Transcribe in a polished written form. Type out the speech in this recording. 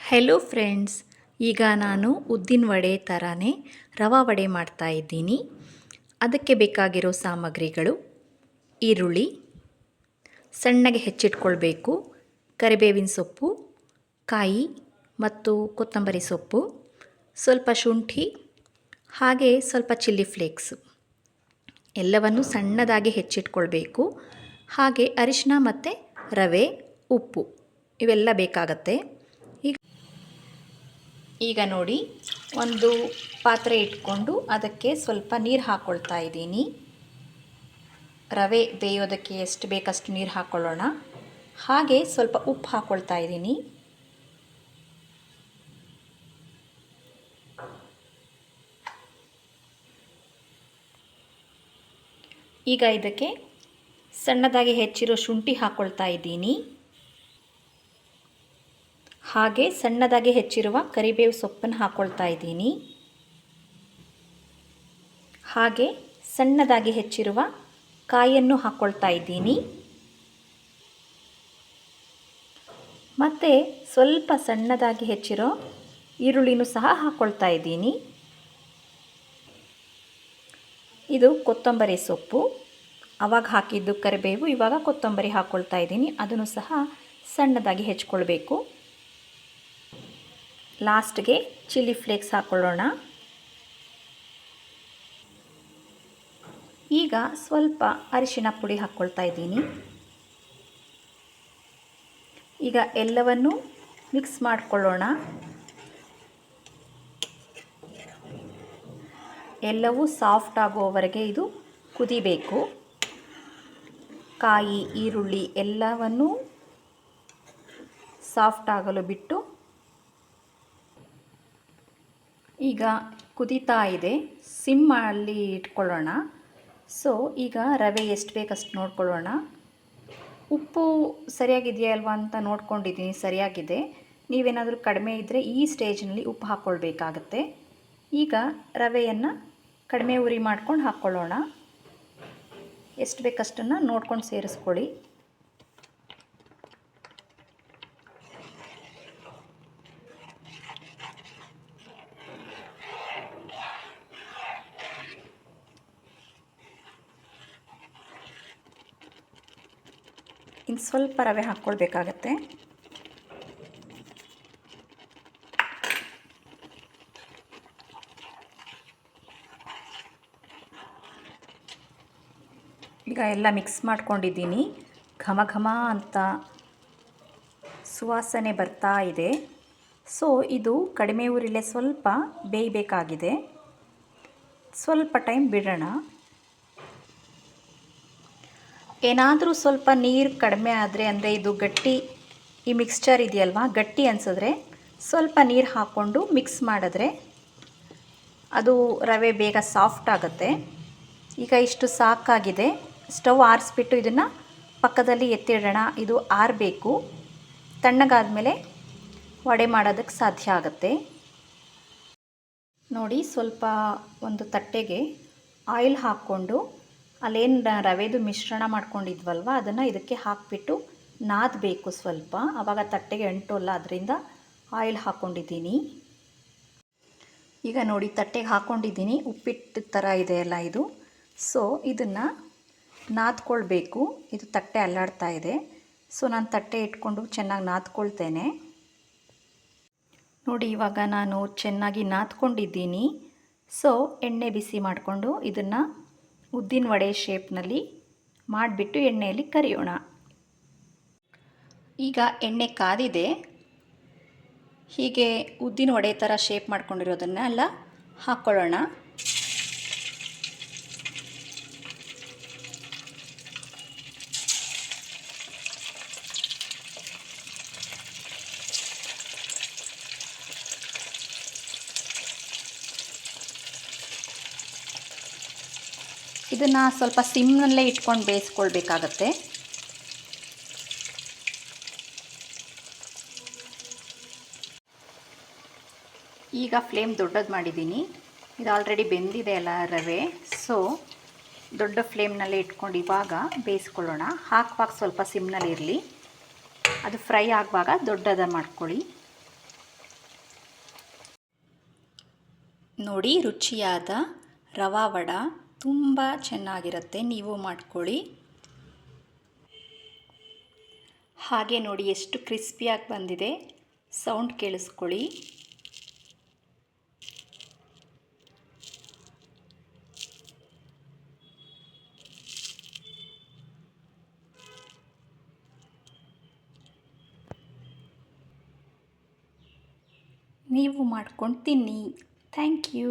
Hello friends, ಈಗ ನಾನು ಉದ್ದಿನ ವಡೆ ಥರನೇ ರವಾ ವಡೆ ಮಾಡ್ತಾ ಇದ್ದೀನಿ. ಅದಕ್ಕೆ ಬೇಕಾಗಿರೋ ಸಾಮಗ್ರಿಗಳು: ಈರುಳ್ಳಿ ಸಣ್ಣಗೆ ಹೆಚ್ಚಿಟ್ಕೊಳ್ಬೇಕು, ಕರಿಬೇವಿನ ಸೊಪ್ಪು, ಕಾಯಿ ಮತ್ತು ಕೊತ್ತಂಬರಿ ಸೊಪ್ಪು, ಸ್ವಲ್ಪ ಶುಂಠಿ, ಹಾಗೆ ಸ್ವಲ್ಪ ಚಿಲ್ಲಿ ಫ್ಲೇಕ್ಸು ಎಲ್ಲವನ್ನು ಸಣ್ಣದಾಗಿ ಹೆಚ್ಚಿಟ್ಕೊಳ್ಬೇಕು. ಹಾಗೆ ಅರಿಶಿನ ಮತ್ತು ರವೆ, ಉಪ್ಪು ಇವೆಲ್ಲ ಬೇಕಾಗತ್ತೆ. ಈಗ ನೋಡಿ, ಒಂದು ಪಾತ್ರೆ ಇಟ್ಕೊಂಡು ಅದಕ್ಕೆ ಸ್ವಲ್ಪ ನೀರು ಹಾಕ್ಕೊಳ್ತಾ ಇದ್ದೀನಿ. ರವೆ ಬೇಯೋದಕ್ಕೆ ಎಷ್ಟು ಬೇಕಷ್ಟು ನೀರು ಹಾಕ್ಕೊಳ್ಳೋಣ. ಹಾಗೆ ಸ್ವಲ್ಪ ಉಪ್ಪು ಹಾಕ್ಕೊಳ್ತಾ ಇದ್ದೀನಿ. ಈಗ ಇದಕ್ಕೆ ಸಣ್ಣದಾಗಿ ಹೆಚ್ಚಿರೋ ಶುಂಠಿ ಹಾಕ್ಕೊಳ್ತಾ ಇದ್ದೀನಿ. ಹಾಗೆ ಸಣ್ಣದಾಗಿ ಹೆಚ್ಚಿರುವ ಕರಿಬೇವು ಸೊಪ್ಪನ್ನು ಹಾಕ್ಕೊಳ್ತಾ ಇದ್ದೀನಿ. ಹಾಗೆ ಸಣ್ಣದಾಗಿ ಹೆಚ್ಚಿರುವ ಕಾಯನ್ನು ಹಾಕ್ಕೊಳ್ತಾ ಇದ್ದೀನಿ. ಮತ್ತು ಸ್ವಲ್ಪ ಸಣ್ಣದಾಗಿ ಹೆಚ್ಚಿರೋ ಈರುಳ್ಳಿನೂ ಸಹ ಹಾಕ್ಕೊಳ್ತಾ ಇದ್ದೀನಿ. ಇದು ಕೊತ್ತಂಬರಿ ಸೊಪ್ಪು, ಆವಾಗ ಹಾಕಿದ್ದು ಕರಿಬೇವು, ಇವಾಗ ಕೊತ್ತಂಬರಿ ಹಾಕ್ಕೊಳ್ತಾ ಇದ್ದೀನಿ. ಅದನ್ನು ಸಹ ಸಣ್ಣದಾಗಿ ಹೆಚ್ಕೊಳ್ಬೇಕು. ಲಾಸ್ಟ್ಗೆ ಚಿಲ್ಲಿ ಫ್ಲೇಕ್ಸ್ ಹಾಕ್ಕೊಳ್ಳೋಣ. ಈಗ ಸ್ವಲ್ಪ ಅರಿಶಿನ ಪುಡಿ ಹಾಕ್ಕೊಳ್ತಾ ಇದ್ದೀನಿ. ಈಗ ಎಲ್ಲವನ್ನು ಮಿಕ್ಸ್ ಮಾಡಿಕೊಳ್ಳೋಣ. ಎಲ್ಲವೂ ಸಾಫ್ಟ್ ಆಗುವವರೆಗೆ ಇದು ಕುದಿಬೇಕು. ಕಾಯಿ, ಈರುಳ್ಳಿ ಎಲ್ಲವನ್ನು ಸಾಫ್ಟ್ ಆಗಲು ಬಿಟ್ಟು ಈಗ ಕುದೀತಾ ಇದೆ. ಸಿಮ್ಮಲ್ಲಿ ಇಟ್ಕೊಳ್ಳೋಣ. ಸೊ ಈಗ ರವೆ ಎಷ್ಟು ಬೇಕಷ್ಟು ನೋಡ್ಕೊಳ್ಳೋಣ. ಉಪ್ಪು ಸರಿಯಾಗಿದೆಯಾ ಅಲ್ವಾ ಅಂತ ನೋಡ್ಕೊಂಡಿದ್ದೀನಿ, ಸರಿಯಾಗಿದೆ. ನೀವೇನಾದರೂ ಕಡಿಮೆ ಇದ್ದರೆ ಈ ಸ್ಟೇಜ್ನಲ್ಲಿ ಉಪ್ಪು ಹಾಕ್ಕೊಳ್ಬೇಕಾಗತ್ತೆ. ಈಗ ರವೆಯನ್ನು ಕಡಿಮೆ ಉರಿ ಮಾಡ್ಕೊಂಡು ಹಾಕ್ಕೊಳ್ಳೋಣ. ಎಷ್ಟು ಬೇಕಷ್ಟನ್ನು ನೋಡ್ಕೊಂಡು ಸೇರಿಸ್ಕೊಳ್ಳಿ. ಇನ್ನು ಸ್ವಲ್ಪ ರವೆ ಹಾಕ್ಕೊಳ್ಬೇಕಾಗತ್ತೆ. ಈಗ ಎಲ್ಲ ಮಿಕ್ಸ್ ಮಾಡ್ಕೊಂಡಿದ್ದೀನಿ. ಘಮ ಘಮ ಅಂತ ಸುವಾಸನೆ ಬರ್ತಾ ಇದೆ. ಸೊ ಇದು ಕಡಿಮೆ ಉರಿಲೇ ಸ್ವಲ್ಪ ಬೇಯಬೇಕಾಗಿದೆ. ಸ್ವಲ್ಪ ಟೈಮ್ ಬಿಡೋಣ. ಏನಾದರೂ ಸ್ವಲ್ಪ ನೀರು ಕಡಿಮೆ ಆದರೆ, ಅಂದರೆ ಇದು ಗಟ್ಟಿ, ಈ ಮಿಕ್ಸ್ಚರ್ ಇದೆಯಲ್ವಾ ಗಟ್ಟಿ ಅನಿಸಿದ್ರೆ ಸ್ವಲ್ಪ ನೀರು ಹಾಕ್ಕೊಂಡು ಮಿಕ್ಸ್ ಮಾಡಿದ್ರೆ ಅದು ರವೆ ಬೇಗ ಸಾಫ್ಟ್ ಆಗುತ್ತೆ. ಈಗ ಇಷ್ಟು ಸಾಕಾಗಿದೆ. ಸ್ಟವ್ ಆರಿಸ್ಬಿಟ್ಟು ಇದನ್ನು ಪಕ್ಕದಲ್ಲಿ ಎತ್ತಿಡೋಣ. ಇದು ಆರಬೇಕು. ತಣ್ಣಗಾದಮೇಲೆ ವಡೆ ಮಾಡೋದಕ್ಕೆ ಸಾಧ್ಯ ಆಗುತ್ತೆ. ನೋಡಿ, ಸ್ವಲ್ಪ ಒಂದು ತಟ್ಟೆಗೆ ಆಯಿಲ್ ಹಾಕ್ಕೊಂಡು ಅಲ್ಲೇನು ರವೆದು ಮಿಶ್ರಣ ಮಾಡ್ಕೊಂಡಿದ್ವಲ್ವ ಅದನ್ನು ಇದಕ್ಕೆ ಹಾಕಿಬಿಟ್ಟು ನಾದಬೇಕು ಸ್ವಲ್ಪ. ಆವಾಗ ತಟ್ಟೆಗೆ ಅಂಟೋಲ್ಲ, ಅದರಿಂದ ಆಯಿಲ್ ಹಾಕ್ಕೊಂಡಿದ್ದೀನಿ. ಈಗ ನೋಡಿ, ತಟ್ಟೆಗೆ ಹಾಕ್ಕೊಂಡಿದ್ದೀನಿ. ಉಪ್ಪಿಟ್ಟು ಥರ ಇದೆಯಲ್ಲ ಇದು. ಸೊ ಇದನ್ನು ನಾದ್ಕೊಳ್ಬೇಕು. ಇದು ತಟ್ಟೆ ಅಲ್ಲಾಡ್ತಾ ಇದೆ. ಸೊ ನಾನು ತಟ್ಟೆ ಇಟ್ಕೊಂಡು ಚೆನ್ನಾಗಿ ನಾದ್ಕೊಳ್ತೇನೆ. ನೋಡಿ, ಇವಾಗ ನಾನು ಚೆನ್ನಾಗಿ ನಾದ್ಕೊಂಡಿದ್ದೀನಿ. ಸೊ ಎಣ್ಣೆ ಬಿಸಿ ಮಾಡಿಕೊಂಡು ಇದನ್ನು ಉದ್ದಿನ ವಡೆ ಶೇಪ್ನಲ್ಲಿ ಮಾಡಿಬಿಟ್ಟು ಎಣ್ಣೆಯಲ್ಲಿ ಕರಿಯೋಣ. ಈಗ ಎಣ್ಣೆ ಕಾದಿದೆ. ಹೀಗೆ ಉದ್ದಿನ ವಡೆ ಥರ ಶೇಪ್ ಮಾಡ್ಕೊಂಡಿರೋದನ್ನೆಲ್ಲ ಹಾಕ್ಕೊಳ್ಳೋಣ. ಇದನ್ನು ಸ್ವಲ್ಪ ಸಿಮ್ನಲ್ಲೇ ಇಟ್ಕೊಂಡು ಬೇಯಿಸ್ಕೊಳ್ಬೇಕಾಗತ್ತೆ. ಈಗ ಫ್ಲೇಮ್ ದೊಡ್ಡದು ಮಾಡಿದ್ದೀನಿ. ಇದು ಆಲ್ರೆಡಿ ಬೆಂದಿದೆ ಅಲ್ಲ ರವೆ. ಸೊ ದೊಡ್ಡ ಫ್ಲೇಮ್ನಲ್ಲೇ ಇಟ್ಕೊಂಡು ಇವಾಗ ಬೇಯಿಸ್ಕೊಳ್ಳೋಣ. ಹಾಕುವಾಗ ಸ್ವಲ್ಪ ಸಿಮ್ನಲ್ಲಿ ಇರಲಿ. ಅದು ಫ್ರೈ ಆಗುವಾಗ ದೊಡ್ಡದ ಮಾಡ್ಕೊಳ್ಳಿ. ನೋಡಿ, ರುಚಿಯಾದ ರವಾ ವಡ ತುಂಬ ಚೆನ್ನಾಗಿರುತ್ತೆ. ನೀವು ಮಾಡ್ಕೊಳ್ಳಿ. ಹಾಗೆ ನೋಡಿ ಎಷ್ಟು ಕ್ರಿಸ್ಪಿಯಾಗಿ ಬಂದಿದೆ. ಸೌಂಡ್ ಕೇಳಿಸ್ಕೊಳ್ಳಿ. ನೀವು ಮಾಡ್ಕೊಂಡು ತಿನ್ನಿ. Thank you.